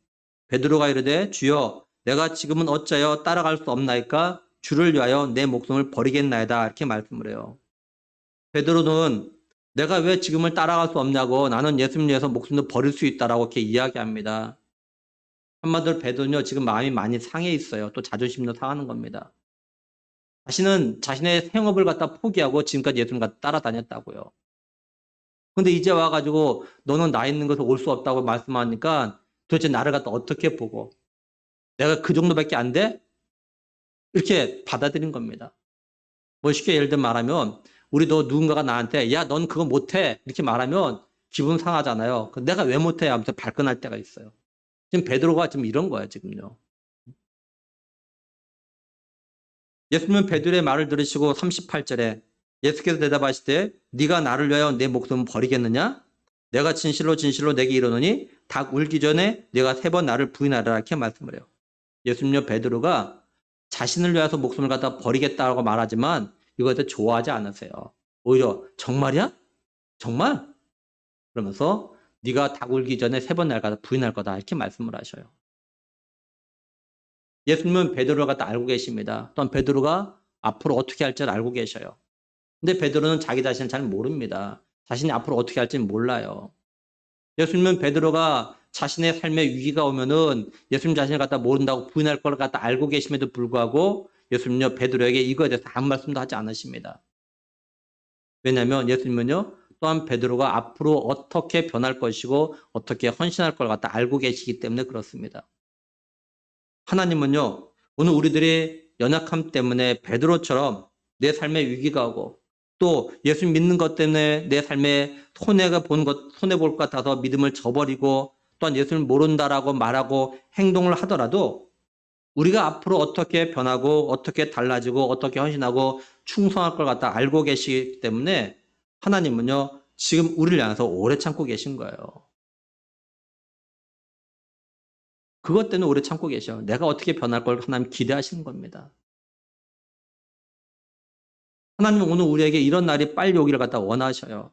베드로가 이르되 주여 내가 지금은 어찌하여 따라갈 수 없나이까 주를 위하여 내 목숨을 버리겠나이다 이렇게 말씀을 해요. 베드로는 내가 왜 지금을 따라갈 수 없냐고 나는 예수님 위해서 목숨도 버릴 수 있다라고 이렇게 이야기합니다. 한마디로 베드로는요 지금 마음이 많이 상해 있어요. 또 자존심도 상하는 겁니다. 자신은 자신의 생업을 갖다 포기하고 지금까지 예수님 갖다 따라다녔다고요. 근데 이제 와가지고 너는 나 있는 곳에 올 수 없다고 말씀하니까 도대체 나를 갖다 어떻게 보고 내가 그 정도밖에 안 돼? 이렇게 받아들인 겁니다. 뭐 쉽게 예를 들어 말하면 우리도 누군가가 나한테 야, 넌 그거 못해 이렇게 말하면 기분 상하잖아요. 내가 왜 못해? 하면서 발끈할 때가 있어요. 지금 베드로가 지금 이런 거예요, 지금요. 예수님은 베드로의 말을 들으시고 38절에 예수께서 대답하시되 네가 나를 위하여 내 목숨을 버리겠느냐? 내가 진실로 진실로 내게 이르노니 닭 울기 전에 네가 3번 나를 부인하리라 이렇게 말씀을 해요. 예수님요 베드로가 자신을 위해서 목숨을 갖다 버리겠다고 말하지만 이거에 대해 좋아하지 않으세요. 오히려 정말이야? 정말? 그러면서 네가 닭 울기 전에 3번 날 갖다 부인할 거다 이렇게 말씀을 하셔요. 예수님은 베드로를 갖다 알고 계십니다. 또한 베드로가 앞으로 어떻게 할지를 알고 계셔요. 근데 베드로는 자기 자신을 잘 모릅니다. 자신이 앞으로 어떻게 할지는 몰라요. 예수님은 베드로가 자신의 삶에 위기가 오면은 예수님 자신을 갖다 모른다고 부인할 걸 갖다 알고 계심에도 불구하고 예수님은요 베드로에게 이거에 대해서 아무 말씀도 하지 않으십니다. 왜냐하면 예수님은요 또한 베드로가 앞으로 어떻게 변할 것이고 어떻게 헌신할 걸 갖다 알고 계시기 때문에 그렇습니다. 하나님은요 오늘 우리들의 연약함 때문에 베드로처럼 내 삶에 위기가 오고 또 예수 믿는 것 때문에 내 삶에 손해볼 것 같아서 믿음을 저버리고 또한 예수를 모른다라고 말하고 행동을 하더라도 우리가 앞으로 어떻게 변하고 어떻게 달라지고 어떻게 헌신하고 충성할 걸 갖다 알고 계시기 때문에 하나님은요 지금 우리를 향해서 오래 참고 계신 거예요. 그것 때문에 오래 참고 계셔. 내가 어떻게 변할 걸 하나님 기대하시는 겁니다. 하나님은 오늘 우리에게 이런 날이 빨리 오기를 갖다 원하셔요.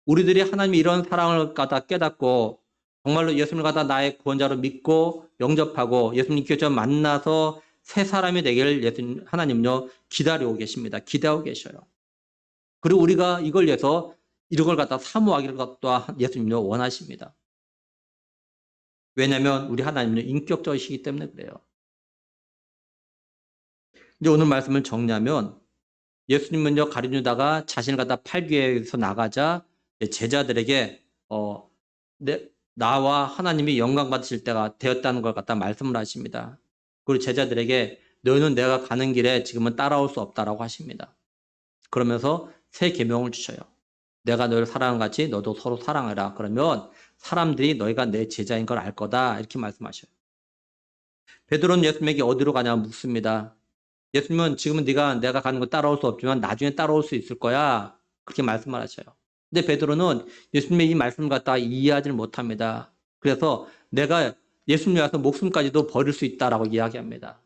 우리들이 하나님의 이런 사랑을 갖다 깨닫고 정말로 예수님을 갖다 나의 구원자로 믿고 영접하고 예수님께서 만나서 새 사람이 되기를 예수님 하나님요 기다리고 계십니다. 기대하고 계셔요. 그리고 우리가 이걸 위해서 이런 걸 갖다 사모하기를 갖다 예수님요 원하십니다. 왜냐하면 우리 하나님은 인격적이시기 때문에 그래요. 이제 오늘 말씀을 정리하면 예수님은요 가룟 유다가 자신을 갖다 팔기 위해서 나가자 제자들에게 나와 하나님이 영광 받으실 때가 되었다는 걸 갖다 말씀을 하십니다. 그리고 제자들에게 너희는 내가 가는 길에 지금은 따라올 수 없다라고 하십니다. 그러면서 새 계명을 주셔요. 내가 너희를 사랑한 같이 너도 서로 사랑하라. 그러면 사람들이 너희가 내 제자인 걸 알 거다 이렇게 말씀하셔요. 베드로는 예수님에게 어디로 가냐 묻습니다. 예수님은 지금은 내가 가는 거 따라올 수 없지만 나중에 따라올 수 있을 거야. 그렇게 말씀을 하셔요. 근데 베드로는 예수님의 이 말씀을 갖다가 이해하지를 못합니다. 그래서 내가 예수님 위해서 목숨까지도 버릴 수 있다라고 이야기합니다.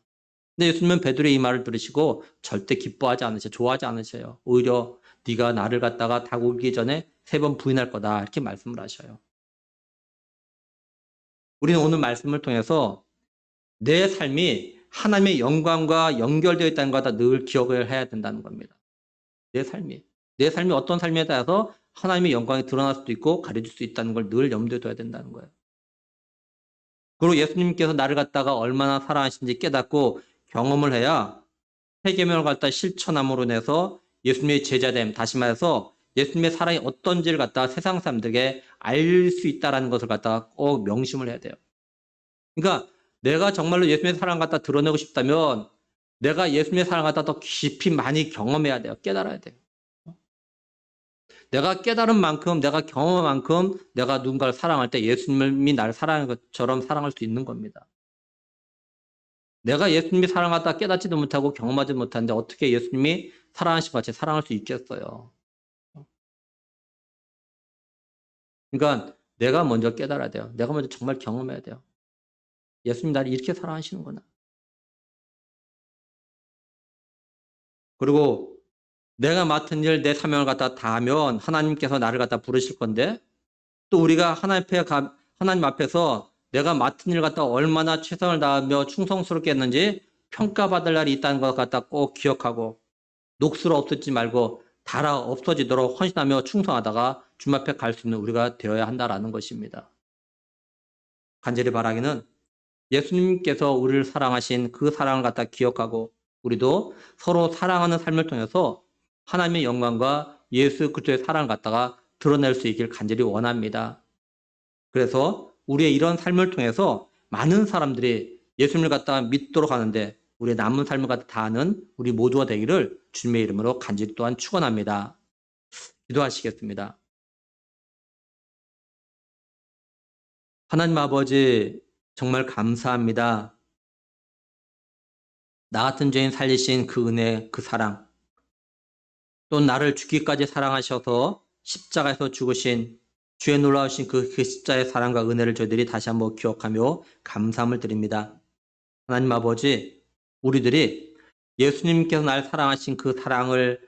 근데 예수님은 베드로의 이 말을 들으시고 절대 기뻐하지 않으셔요. 좋아하지 않으셔요. 오히려 네가 나를 갖다가 닭 울기 전에 3번 부인할 거다 이렇게 말씀을 하셔요. 우리는 오늘 말씀을 통해서 내 삶이 하나님의 영광과 연결되어 있다는 것을 늘 기억을 해야 된다는 겁니다. 내 삶이 어떤 삶에 따라서 하나님의 영광이 드러날 수도 있고 가려질 수 있다는 걸 늘 염두에 둬야 된다는 거예요. 그리고 예수님께서 나를 갖다가 얼마나 사랑하신지 깨닫고 경험을 해야 새 계명을 갖다 실천함으로 인해서 예수님의 제자됨, 다시 말해서 예수님의 사랑이 어떤지를 갖다 세상 사람들에게 알 수 있다는 것을 갖다가 꼭 명심을 해야 돼요. 그러니까 내가 정말로 예수님의 사랑 갖다 드러내고 싶다면 내가 예수님의 사랑 갖다 더 깊이 많이 경험해야 돼요. 깨달아야 돼요. 내가 깨달은 만큼, 내가 경험한 만큼 내가 누군가를 사랑할 때 예수님이 나를 사랑하는 것처럼 사랑할 수 있는 겁니다. 내가 예수님이 사랑하다 깨닫지도 못하고 경험하지 못하는데 어떻게 예수님이 사랑하신 것 같이 사랑할 수 있겠어요. 그러니까 내가 먼저 깨달아야 돼요. 내가 먼저 정말 경험해야 돼요. 예수님 나를 이렇게 사랑하시는구나. 그리고 내가 맡은 일, 내 사명을 갖다 다 하면 하나님께서 나를 갖다 부르실 건데 또 우리가 하나님 앞에서 내가 맡은 일 갖다 얼마나 최선을 다하며 충성스럽게 했는지 평가받을 날이 있다는 것 갖다 꼭 기억하고 녹슬어 없어지지 말고 달아 없어지도록 헌신하며 충성하다가 주님 앞에 갈 수 있는 우리가 되어야 한다라는 것입니다. 간절히 바라기는 예수님께서 우리를 사랑하신 그 사랑을 갖다 기억하고 우리도 서로 사랑하는 삶을 통해서 하나님의 영광과 예수 그리스도의 사랑을 갖다가 드러낼 수 있길 간절히 원합니다. 그래서 우리의 이런 삶을 통해서 많은 사람들이 예수님을 갖다가 믿도록 하는데 우리의 남은 삶을 갖다 다하는 우리 모두가 되기를 주님의 이름으로 간절히 또한 축원합니다. 기도하시겠습니다. 하나님 아버지, 정말 감사합니다. 나 같은 죄인 살리신 그 은혜, 그 사랑, 또 나를 죽기까지 사랑하셔서 십자가에서 죽으신 주의 놀라우신 그 십자의 사랑과 은혜를 저희들이 다시 한번 기억하며 감사함을 드립니다. 하나님 아버지, 우리들이 예수님께서 날 사랑하신 그 사랑을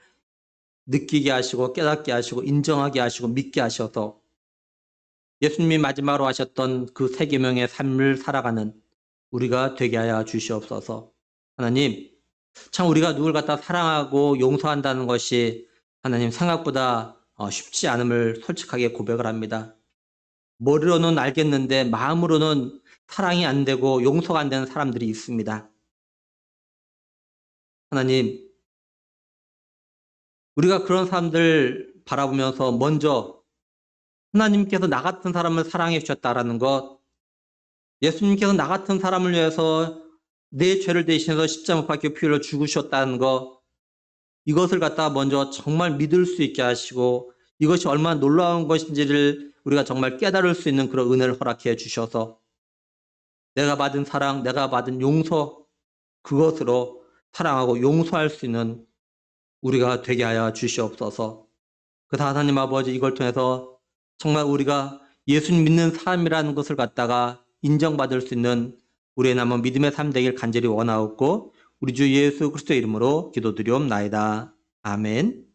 느끼게 하시고 깨닫게 하시고 인정하게 하시고 믿게 하셔서 예수님이 마지막으로 하셨던 그 세 계명의 삶을 살아가는 우리가 되게 하여 주시옵소서. 하나님, 참 우리가 누굴 갖다 사랑하고 용서한다는 것이 하나님 생각보다 쉽지 않음을 솔직하게 고백을 합니다. 머리로는 알겠는데 마음으로는 사랑이 안 되고 용서가 안 되는 사람들이 있습니다. 하나님, 우리가 그런 사람들 바라보면서 먼저 하나님께서 나 같은 사람을 사랑해 주셨다라는 것, 예수님께서 나 같은 사람을 위해서 내 죄를 대신해서 십자가 못 박혀 피 흘려 죽으셨다는 것, 이것을 갖다가 먼저 정말 믿을 수 있게 하시고 이것이 얼마나 놀라운 것인지를 우리가 정말 깨달을 수 있는 그런 은혜를 허락해 주셔서 내가 받은 사랑, 내가 받은 용서, 그것으로 사랑하고 용서할 수 있는 우리가 되게 하여 주시옵소서. 그래서 하나님 아버지, 이걸 통해서 정말 우리가 예수님 믿는 삶이라는 것을 갖다가 인정받을 수 있는 우리의 남은 믿음의 삶 되길 간절히 원하옵고 우리 주 예수 그리스도의 이름으로 기도드리옵나이다. 아멘.